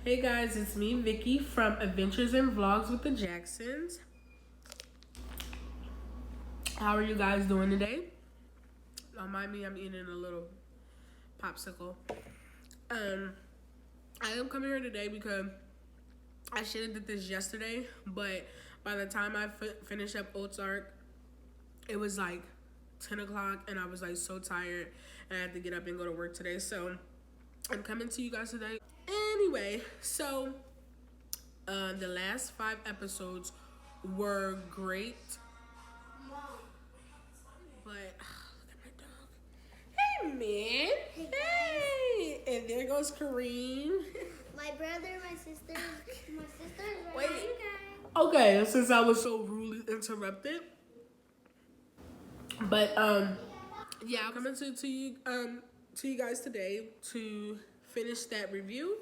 Hey guys, it's me, Vicky from Adventures and Vlogs with the Jacksons. How are you guys doing today? Don't mind me, I'm eating a little popsicle. Um, I am coming here today because I should have did this yesterday, but by the time I finished up Ozark, it was like 10 o'clock and I was like so tired and I had to get up and go to work today. So I'm coming to you guys today. Anyway, so the last 5 episodes were great. But look at my dog. Hey man. Hey. And there goes Kareem. My brother, my sister is Wait. right. Okay, since I was so rudely interrupted. But yeah, I'm coming to you guys today to finish that review.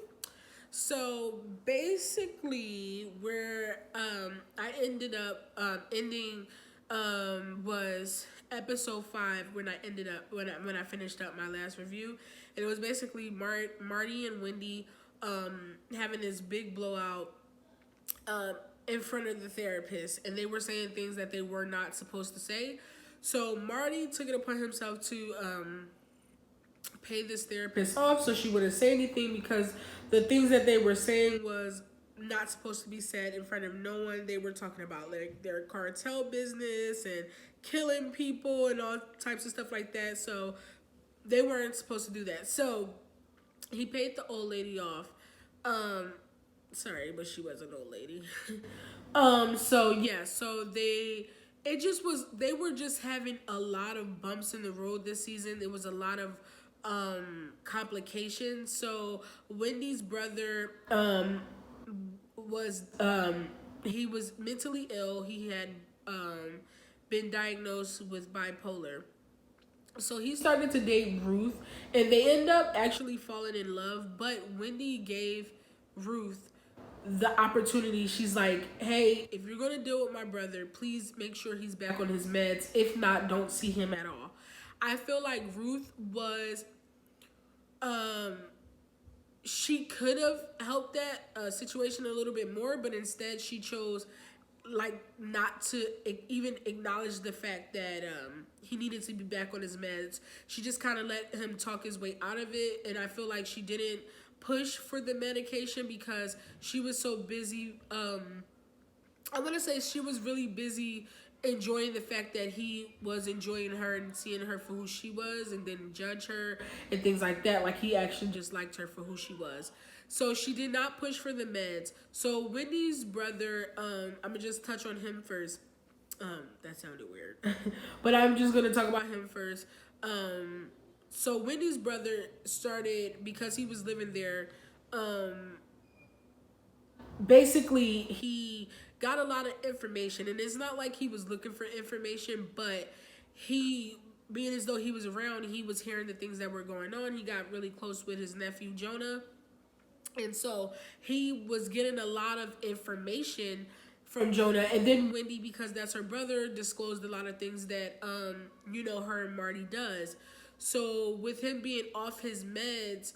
So basically, where I ended up ending was episode 5 when I ended up when I finished up my last review, and it was basically Marty and Wendy having this big blowout in front of the therapist, and they were saying things that they were not supposed to say. So Marty took it upon himself to pay this therapist off so she wouldn't say anything, because the things that they were saying was not supposed to be said in front of no one. They were talking about like their cartel business and killing people and all types of stuff like that. So they weren't supposed to do that. So he paid the old lady off. Sorry, but she was an old lady. So yeah, so they were just having a lot of bumps in the road this season. There was a lot of complications. So Wendy's brother was he was mentally ill. He had been diagnosed with bipolar. So he started to date Ruth, and they end up actually falling in love. But Wendy gave Ruth the opportunity. She's like, hey, if you're going to deal with my brother, please make sure he's back on his meds. If not, don't see him at all. I feel like Ruth was she could have helped that situation a little bit more, but instead she chose like not to even acknowledge the fact that he needed to be back on his meds. She just kind of let him talk his way out of it, and I feel like she didn't push for the medication because she was so busy. I'm gonna say she was really busy enjoying the fact that he was enjoying her and seeing her for who she was, and didn't judge her and things like that. Like, he actually just liked her for who she was. So she did not push for the meds. So Wendy's brother, I'm gonna just touch on him first. That sounded weird. But I'm just gonna talk about him first. So Wendy's brother started, because he was living there, basically he got a lot of information, and it's not like he was looking for information, but he, being as though he was around, he was hearing the things that were going on. He got really close with his nephew Jonah, and so he was getting a lot of information from Jonah. And then Wendy, because that's her brother, disclosed a lot of things that her and Marty does. So with him being off his meds,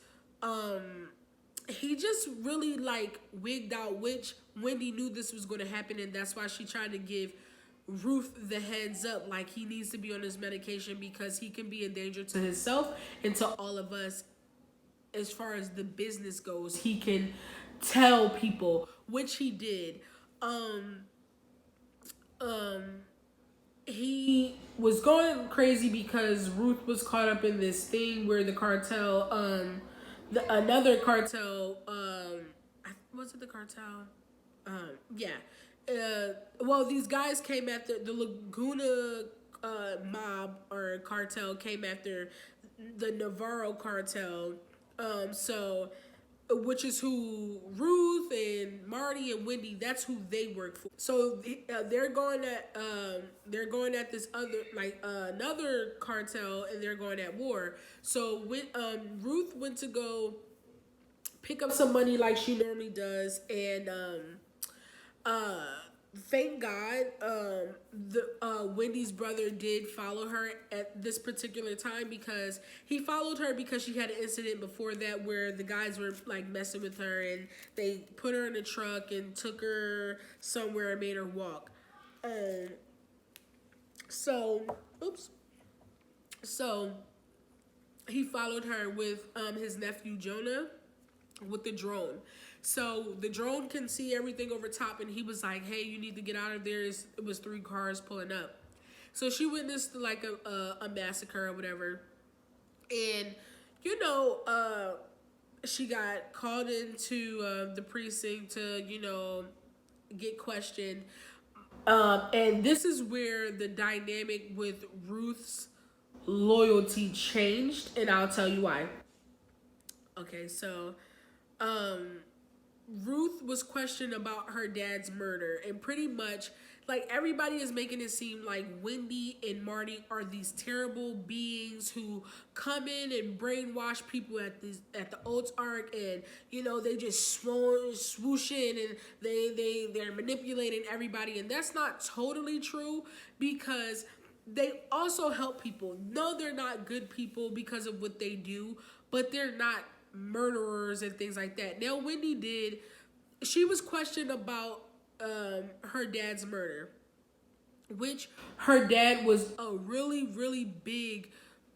he just really like wigged out, which Wendy knew this was going to happen, and that's why she tried to give Ruth the heads up, like he needs to be on his medication because he can be a danger to himself and to all of us. As far as the business goes, he can tell people, which he did. He was going crazy because Ruth was caught up in this thing where the cartel, another cartel, was it the cartel? Yeah. Well, these guys came after the Laguna mob or cartel, came after the Navarro cartel. So, which is who Ruth and Marty and Wendy, that's who they work for. So they're going at this other, like another cartel, and they're going at war. So when Ruth went to go pick up some money like she normally does, and thank God, the Wendy's brother did follow her at this particular time, because he followed her because she had an incident before that where the guys were like messing with her, and they put her in a truck and took her somewhere and made her walk. Um, so, oops. So he followed her with his nephew Jonah with the drone. So the drone can see everything over top, and he was like, "Hey, you need to get out of there." It was three cars pulling up. So she witnessed like a massacre or whatever, and you know, she got called into the precinct to get questioned. And this is where the dynamic with Ruth's loyalty changed, and I'll tell you why. Okay, so um, Ruth was questioned about her dad's murder, and pretty much like everybody is making it seem like Wendy and Marty are these terrible beings who come in and brainwash people at the Ozark, and they just swoosh in, and they're manipulating everybody, and that's not totally true, because they also help people. No, they're not good people because of what they do, but they're not murderers and things like that. Now, Wendy did. She was questioned about her dad's murder, which her dad was a really, really big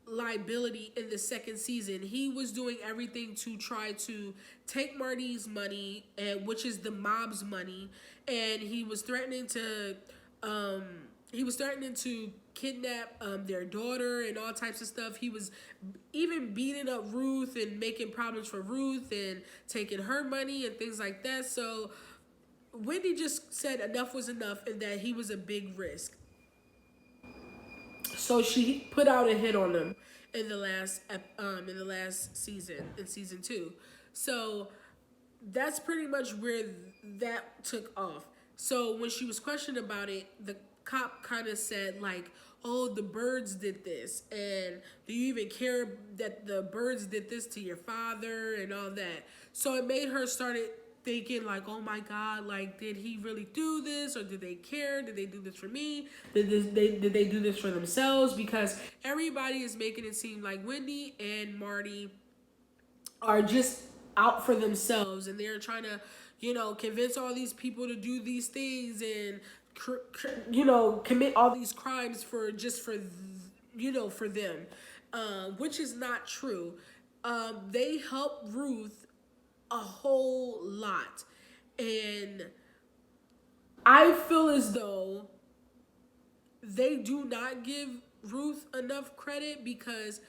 liability in the second season. He was doing everything to try to take Marty's money, and which is the mob's money, and um, he was threatening to kidnap their daughter and all types of stuff. He was even beating up Ruth and making problems for Ruth and taking her money and things like that. So Wendy just said enough was enough, and that he was a big risk. So she put out a hit on him in the last season, in season 2. So that's pretty much where that took off. So when she was questioned about it, the cop kind of said like, "Oh, the birds did this, and do you even care that the birds did this to your father and all that?" So it made her started thinking like, "Oh my God, like did he really do this, or did they care? Did they do this for me? Did they do this for themselves?" Because everybody is making it seem like Wendy and Marty are just out for themselves, and they're trying to convince all these people to do these things, and commit all these crimes for for them, which is not true. They help Ruth a whole lot, and I feel as though they do not give Ruth enough credit, because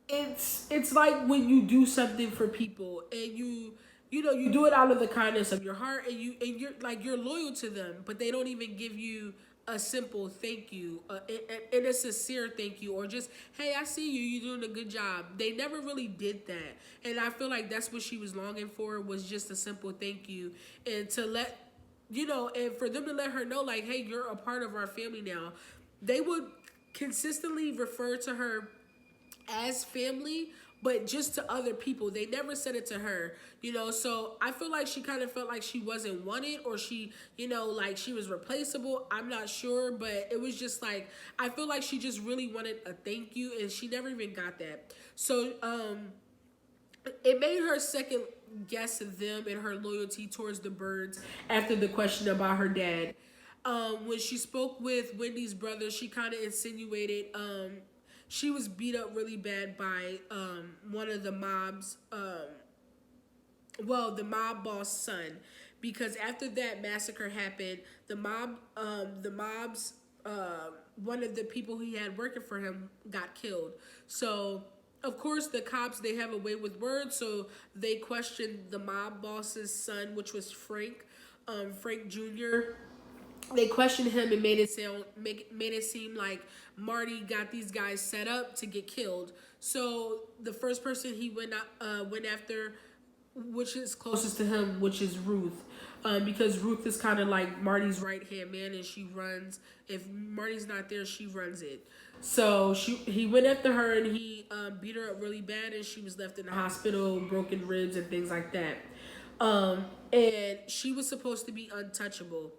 it's like when you do something for people, and you do it out of the kindness of your heart, and you're loyal to them, but they don't even give you a simple thank you, and a sincere thank you, or just, "Hey, I see you, you're doing a good job." They never really did that, and I feel like that's what she was longing for, was just a simple thank you, and to let and for them to let her know like, "Hey, you're a part of our family now." They would consistently refer to her as family, but just to other people. They never said it to her, So I feel like she kind of felt like she wasn't wanted, or she, like she was replaceable. I'm not sure, but it was just like, I feel like she just really wanted a thank you, and she never even got that. So, it made her second guess them and her loyalty towards the birds after the question about her dad. When she spoke with Wendy's brother, she kind of insinuated she was beat up really bad by one of the mob's, the mob boss son, because after that massacre happened, the mob's one of the people he had working for him got killed. So of course the cops, they have a way with words, so they questioned the mob boss's son, which was Frank Jr. They questioned him and made it seem like Marty got these guys set up to get killed. So the first person he went after, which is closest to him, which is Ruth, because Ruth is kind of like Marty's right hand man, and she runs. If Marty's not there, she runs it. So he went after her, and he beat her up really bad, and she was left in the hospital, broken ribs and things like that. And she was supposed to be untouchable.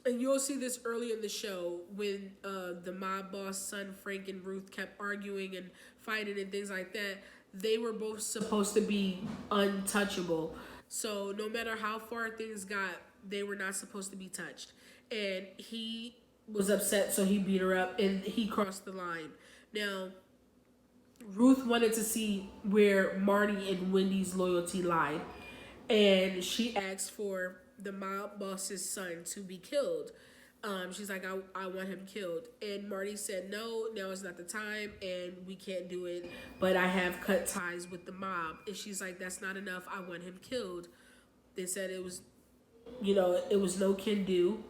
And you'll see this early in the show when the mob boss son Frank and Ruth kept arguing and fighting and things like that. They were both supposed to be untouchable. So no matter how far things got, they were not supposed to be touched. And he was upset, so he beat her up and he crossed the line. Now, Ruth wanted to see where Marty and Wendy's loyalty lied, and she asked for the mob boss's son to be killed. She's like, I want him killed. And Marty said, no, now is not the time, and we can't do it, but I have cut ties with the mob. And she's like, that's not enough, I want him killed. They said it was, it was no can do,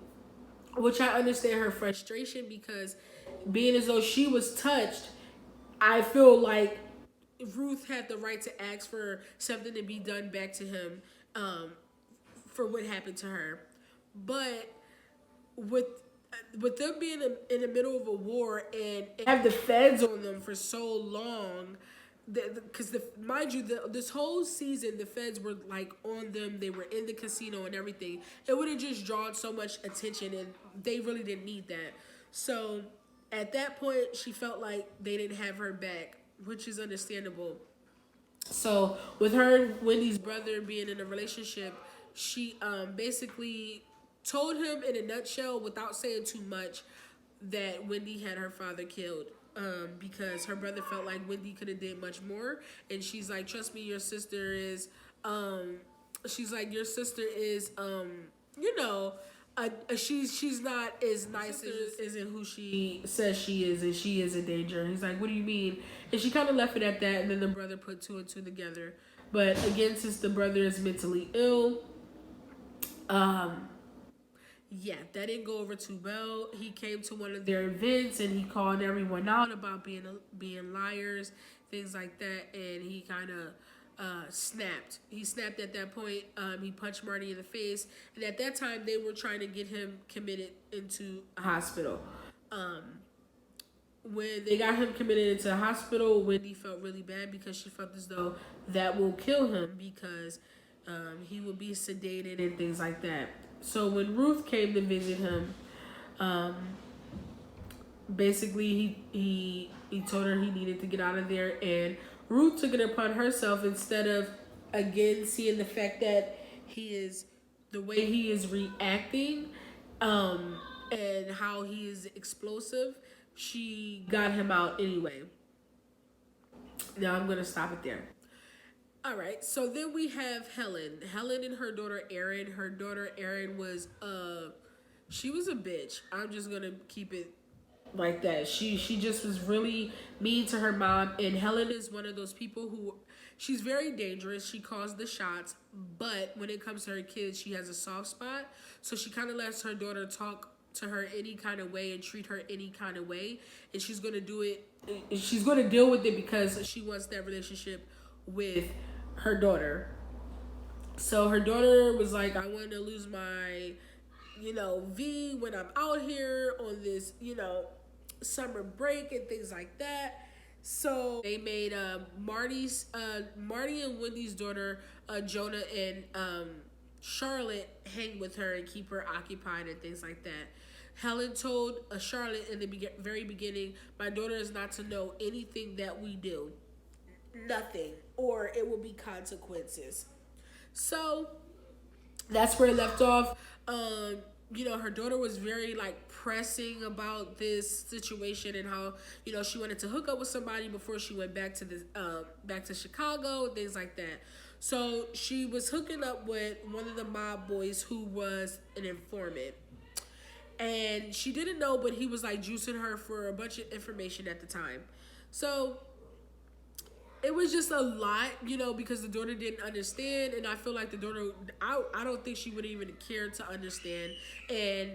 which I understand her frustration, because being as though she was touched, I feel like Ruth had the right to ask for something to be done back to him for what happened to her. But with them being in the middle of a war and have the feds on them for so long, because mind you, this whole season the feds were like on them. They were in the casino and everything. It would have just drawn so much attention, and they really didn't need that. So at that point, she felt like they didn't have her back, which is understandable. So with her and Wendy's brother being in a relationship, she basically told him in a nutshell, without saying too much, that Wendy had her father killed. Because her brother felt like Wendy could have did much more, and she's like, trust me, your sister is she's like, your sister is she's not as nice as isn't who she says she is, and she is a danger. And he's like, what do you mean? And she kind of left it at that, and then the brother put two and two together. But again, since the brother is mentally ill, yeah, that didn't go over too well. He came to one of their events and he called everyone out about being liars, things like that, and he kind of snapped. He snapped at that point. He punched Marty in the face, and at that time they were trying to get him committed into a hospital. When they got him committed into a hospital, Wendy felt really bad because she felt as though that will kill him, because he will be sedated and things like that. So when Ruth came to visit him, basically he told her he needed to get out of there, and Ruth took it upon herself, instead of again seeing the fact that the way he is reacting, and how he is explosive, she got him out anyway. Now I'm gonna stop it there. All right, so then we have Helen. Helen and her daughter Erin. Her daughter Erin was she was a bitch. I'm just gonna keep it like that. She just was really mean to her mom, and Helen is one of those people who, she's very dangerous. She calls the shots, but when it comes to her kids, she has a soft spot. So she kind of lets her daughter talk to her any kind of way and treat her any kind of way, and she's gonna do it. She's gonna deal with it because she wants that relationship with her daughter. So her daughter was like, I want to lose my, V when I'm out here on this, summer break and things like that. So they made Marty and Wendy's daughter, Jonah and Charlotte, hang with her and keep her occupied and things like that. Helen told Charlotte in the very beginning, my daughter is not to know anything that we do. Nothing, or it will be consequences. So that's where it left off. Her daughter was very pressing about this situation, and how she wanted to hook up with somebody before she went back to Chicago and things like that. So she was hooking up with one of the mob boys who was an informant, and she didn't know, but he was juicing her for a bunch of information at the time. So it was just a lot, because the daughter didn't understand, and I feel like the daughter, I don't think she would even care to understand. And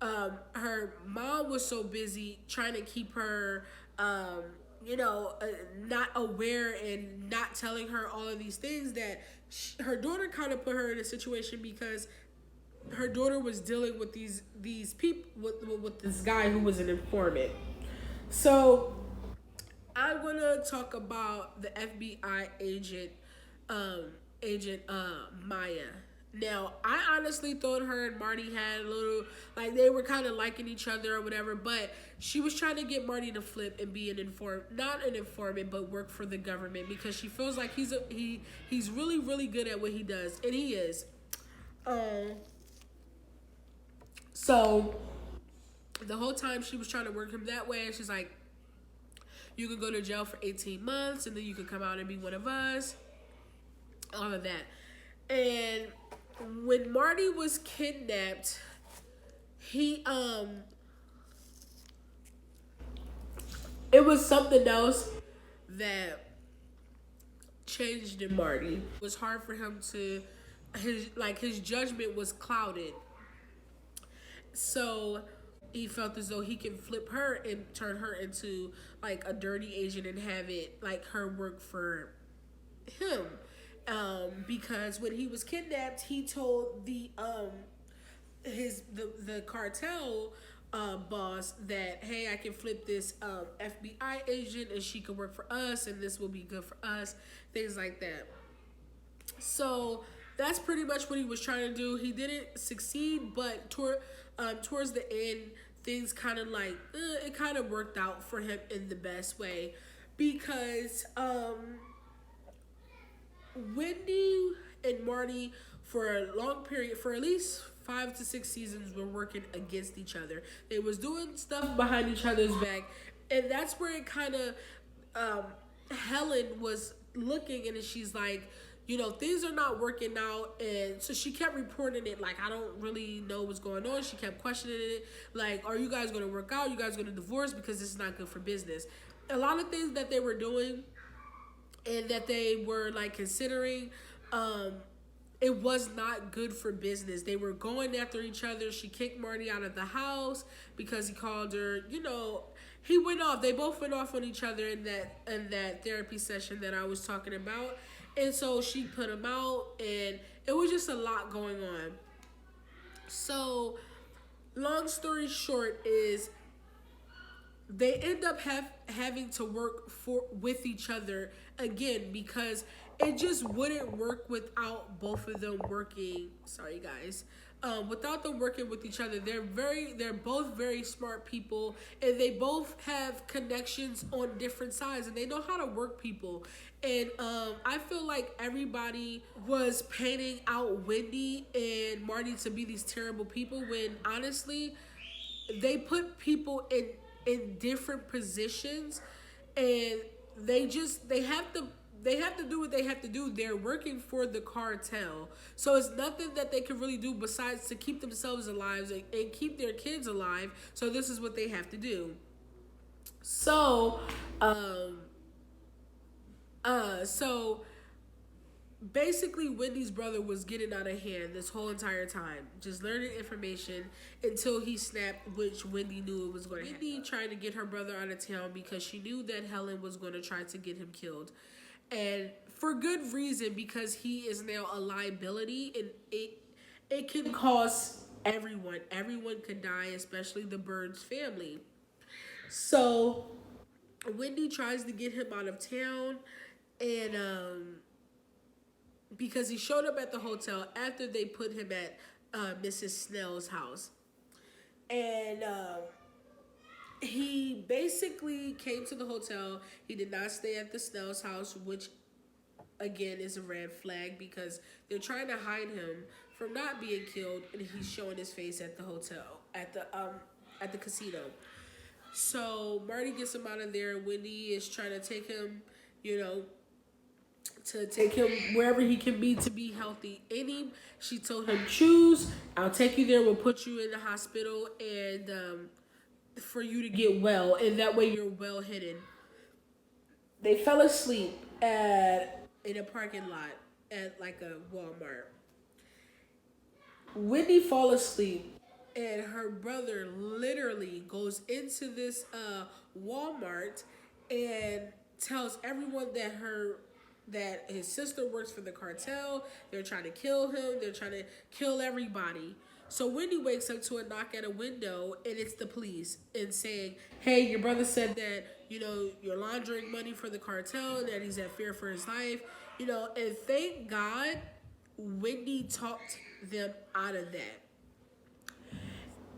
her mom was so busy trying to keep her, not aware and not telling her all of these things, that her daughter kind of put her in a situation, because her daughter was dealing with these people, with this guy who was an informant. So I'm gonna talk about the FBI agent, Maya. Now, I honestly thought her and Marty had a little, like, they were kind of liking each other or whatever, but she was trying to get Marty to flip and be not an informant, but work for the government because she feels like he's really, really good at what he does, and he is. Um, so, the whole time she was trying to work him that way, and she's like, you could go to jail for 18 months, and then you could come out and be one of us, all of that. And when Marty was kidnapped, he it was something else that changed in Marty. It was hard for him to his judgment was clouded. So he felt as though he can flip her and turn her into like a dirty agent and have it like her work for him. Because when he was kidnapped, he told the cartel boss that, hey, I can flip this FBI agent and she could work for us and this will be good for us, things like that. So that's pretty much what he was trying to do. He didn't succeed, but towards the end, things kind of like it kind of worked out for him in the best way because Wendy and Marty, for a long period, for at least 5 to 6 seasons, were working against each other. They was doing stuff behind each other's back, and that's where it kind of Helen was looking, and she's like, you know, things are not working out, and so she kept reporting it like, I don't really know what's going on. She kept questioning it, like, are you guys going to work out? You guys going to divorce? Because this is not good for business. A lot of things that they were doing and that they were like considering, it was not good for business. They were going after each other. She kicked Marty out of the house because he called her, you know, he went off. They both went off on each other in that therapy session that I was talking about. And so she put him out, and it was just a lot going on. So long story short is they end up having to work with each other again because it just wouldn't work without both of them working. Sorry, guys. Without them working with each other, they're both very smart people, and they both have connections on different sides, and they know how to work people. And I feel like everybody was painting out Wendy and Marty to be these terrible people when honestly, they put people in different positions, and they have to do what they have to do. They're working for the cartel, so it's nothing that they can really do besides to keep themselves alive and keep their kids alive. So this is what they have to do. So so basically Wendy's brother was getting out of hand this whole entire time, just learning information until he snapped, which Wendy knew it was going to happen. Wendy trying to get her brother out of town because she knew that Helen was going to try to get him killed, and for good reason, because he is now a liability, and it can cost everyone could die, especially the Burns family. So Wendy tries to get him out of town, and because he showed up at the hotel after they put him at Mrs. Snell's house. And he basically came to the hotel. He did not stay at the Snell's house, which again is a red flag because they're trying to hide him from not being killed, and he's showing his face at the hotel, at the casino. So Marty gets him out of there. Wendy is trying to take him, you know, to take him wherever he can be to be healthy. She told him, choose. I'll take you there. We'll put you in the hospital and for you to get well, and that way you're well hidden. They fell asleep in a parking lot at like a Walmart. Wendy fall asleep, and her brother literally goes into this Walmart and tells everyone that his sister works for the cartel. They're trying to kill him. They're trying to kill everybody. So Wendy wakes up to a knock at a window, and it's the police, and saying, hey, your brother said that, you know, you're laundering money for the cartel, and that he's at fear for his life. You know, and thank God Wendy talked them out of that.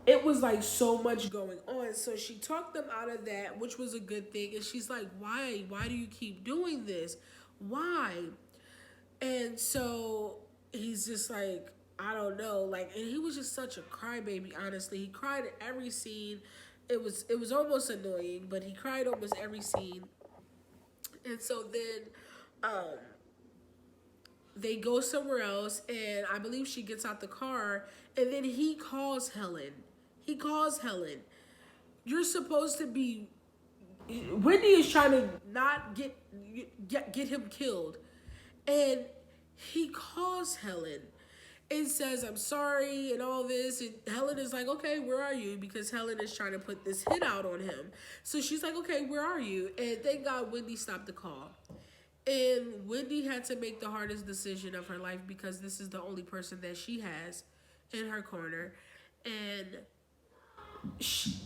It was like so much going on. So she talked them out of that, which was a good thing. And she's like, why? Why do you keep doing this? Why? And so he's just like, I don't know. Like, and he was just such a crybaby, honestly. He cried at every scene. It was almost annoying, but he cried almost every scene. And so then they go somewhere else, and I believe she gets out the car, and then he calls Helen. He calls Helen. You're supposed to be. Wendy is trying to not get him killed, and he calls Helen and says, "I'm sorry," and all this. And Helen is like, "Okay, where are you?" Because Helen is trying to put this hit out on him. So she's like, "Okay, where are you?" And thank God Wendy stopped the call. And Wendy had to make the hardest decision of her life because this is the only person that she has in her corner. And she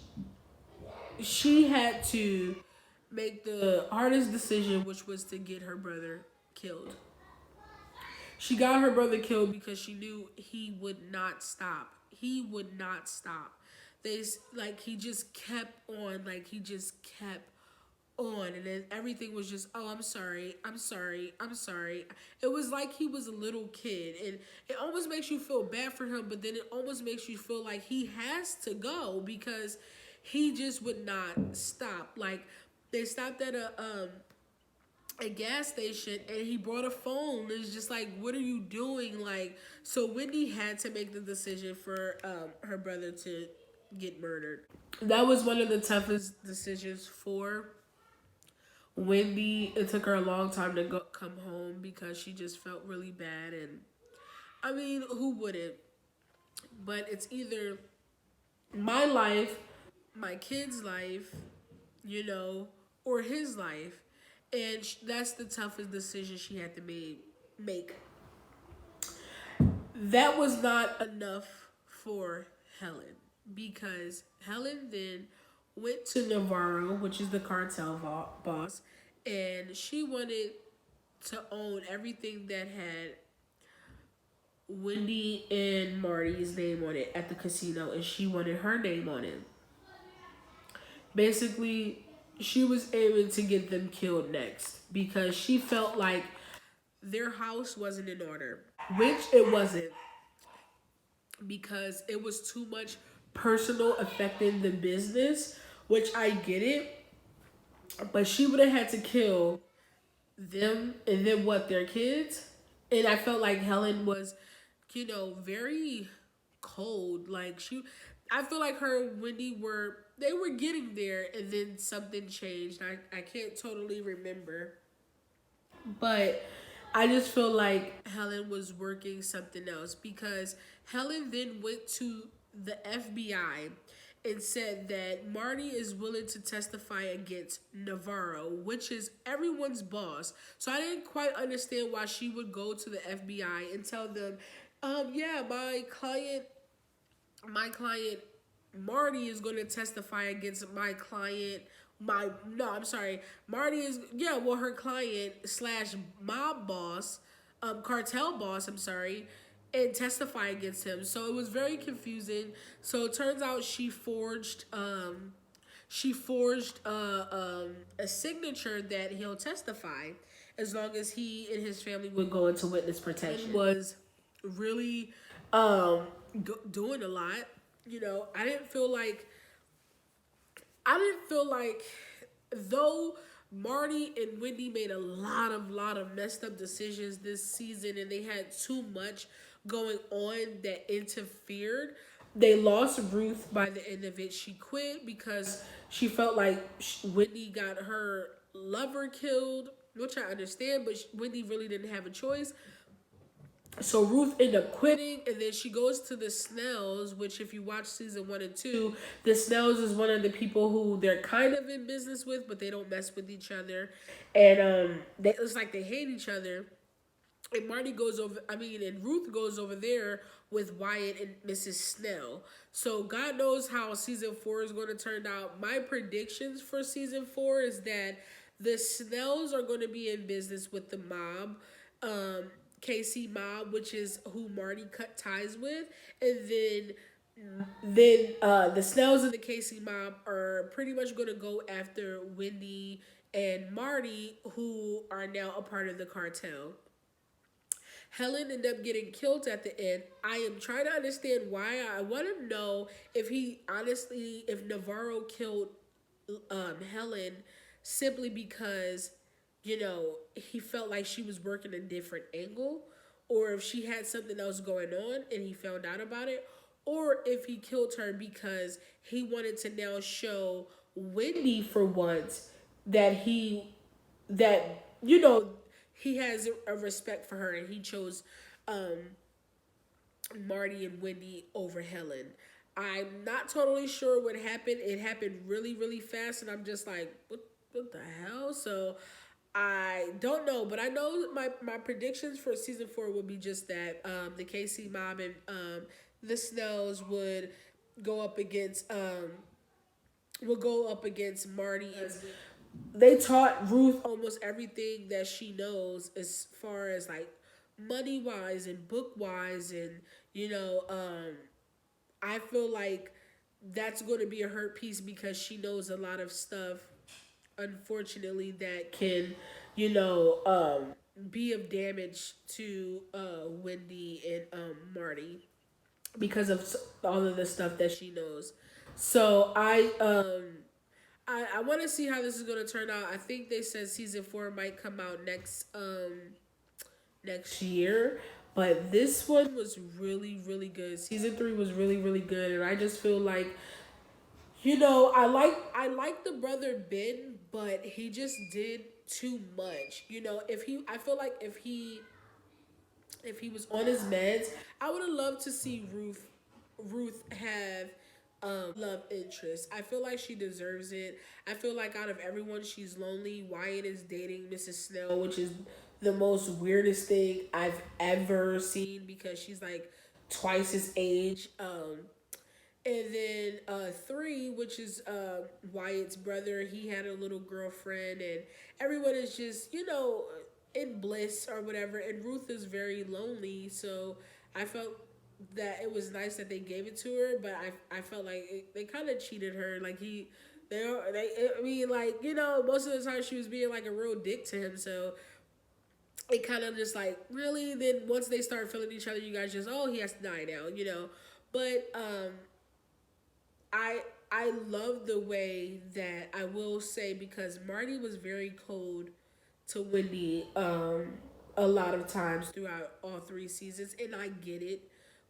had to make the hardest decision, which was to get her brother killed. She got her brother killed because she knew he would not stop. He would not stop. He just kept on, he just kept on, and then everything was just, oh, I'm sorry, I'm sorry, I'm sorry. It was like he was a little kid, and it almost makes you feel bad for him, but then it almost makes you feel like he has to go because he just would not stop. Like, they stopped at a gas station, and he brought a phone. It's just like, what are you doing? Like, so Wendy had to make the decision for her brother to get murdered. That was one of the toughest decisions for Wendy. It took her a long time to come home because she just felt really bad. And I mean, who wouldn't? But it's either my life, my kid's life, or his life. And that's the toughest decision she had to make. That was not enough for Helen, because Helen then went to Navarro, which is the cartel boss, and she wanted to own everything that had Wendy and Marty's name on it at the casino, and she wanted her name on it. Basically, she was aiming to get them killed next because she felt like their house wasn't in order, which it wasn't, because it was too much personal affecting the business, which I get it, but she would have had to kill them and then their kids. And I felt like Helen was, very cold. I feel like her and Wendy were getting there, and then something changed. I can't totally remember, but I just feel like Helen was working something else, because Helen then went to the FBI and said that Marty is willing to testify against Navarro, which is everyone's boss. So I didn't quite understand why she would go to the FBI and tell them, yeah, my client Marty is going to testify against my client. Marty is, her client slash mob boss, cartel boss, and testify against him. So it was very confusing. So it turns out she forged a signature that he'll testify as long as he and his family would go into witness protection. It was really doing a lot. I didn't feel like, though Marty and Wendy made a lot of messed up decisions this season, and they had too much going on that interfered. They lost Ruth by the end of it. She quit because she felt like Wendy got her lover killed, which I understand, but Wendy really didn't have a choice. So Ruth ended up quitting, and then she goes to the Snells, which if you watch season 1 and 2, the Snells is one of the people who they're kind of in business with, but they don't mess with each other. And it's like they hate each other. And Ruth goes over there with Wyatt and Mrs. Snell. So God knows how season 4 is going to turn out. My predictions for season 4 is that the Snells are going to be in business with the mob. KC mob, which is who Marty cut ties with, and then the Snells and the KC mob are pretty much going to go after Wendy and Marty, who are now a part of the cartel. Helen ended up getting killed at the end. I am trying to understand why. I want to know if Navarro killed Helen simply because, he felt like she was working a different angle, or if she had something else going on and he found out about it, or if he killed her because he wanted to now show Wendy for once that that you know he has a respect for her, and he chose um, Marty and Wendy over Helen. I'm not totally sure what happened. It happened really, really fast, and I'm just like, what the hell? So I don't know, but I know my predictions for season 4 would be just that the KC mob and the Snells go up against Marty. They taught Ruth almost everything that she knows as far as like money wise and book wise, and I feel like that's going to be a hurt piece because she knows a lot of stuff, unfortunately, that can, you know, be of damage to Wendy and Marty because of all of the stuff that she knows. So I want to see how this is going to turn out. I think they said season 4 might come out next year. But this one was really, really good. Season 3 was really, really good, and I just feel like, I like the brother Ben, but he just did too much. I feel like if he was on his meds, I would have loved to see Ruth have love interest. I feel like she deserves it. I feel like out of everyone, she's lonely. Wyatt is dating Mrs. Snell, which is the most weirdest thing I've ever seen because she's like twice his age. And then 3, which is Wyatt's brother, he had a little girlfriend, and everyone is just, in bliss or whatever. And Ruth is very lonely, so I felt that it was nice that they gave it to her, but I felt like they kind of cheated her. Like I mean, like, most of the time she was being like a real dick to him, so it kind of just like, really. Then once they start feeling each other, you guys just, oh, he has to die now. But I love the way that, I will say, because Marty was very cold to Wendy a lot of times throughout all 3 seasons, and I get it.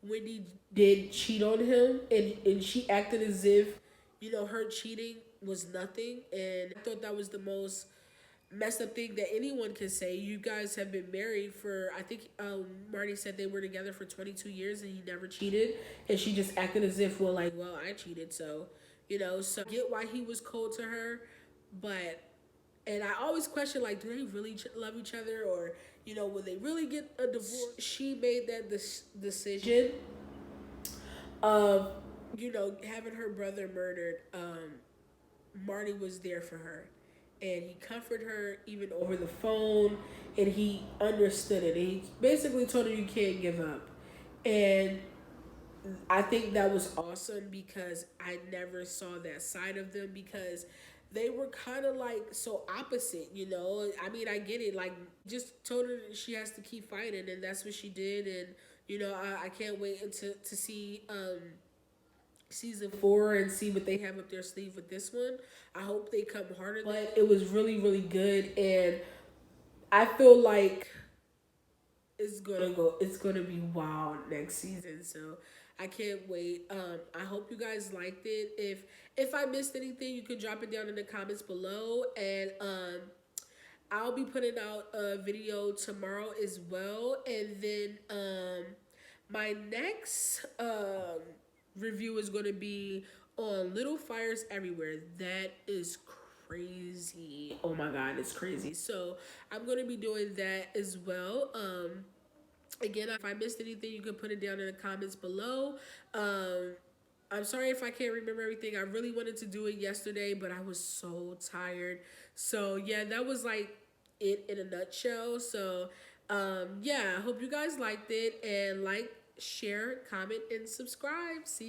Wendy did cheat on him, and she acted as if, her cheating was nothing, and I thought that was the most messed up thing that anyone can say. You guys have been married for, I think Marty said they were together for 22 years and he never cheated, and she just acted as if, well, I cheated, so so I get why he was cold to her. But and I always question, like, do they really love each other, or will they really get a divorce? She made that decision of having her brother murdered. Marty was there for her, and he comforted her even over the phone, and he understood it, and he basically told her, you can't give up. And I think that was awesome because I never saw that side of them, because they were kind of like so opposite. I mean, I get it, like, just told her she has to keep fighting, and that's what she did. And I can't wait to see season 4 and see what they have up their sleeve with this one. I hope they come harder. But it was really, really good, and I feel like it's gonna be wild next season. So I can't wait. I hope you guys liked it. If I missed anything, you can drop it down in the comments below, and I'll be putting out a video tomorrow as well. And then my next review is going to be on Little Fires Everywhere. That is crazy. Oh my god, it's crazy. So I'm going to be doing that as well. Again, if I missed anything, you can put it down in the comments below. I'm sorry if I can't remember everything. I really wanted to do it yesterday, but I was so tired. So yeah, that was like it in a nutshell. So Yeah, I hope you guys liked it, and like, share, comment, and subscribe. See you.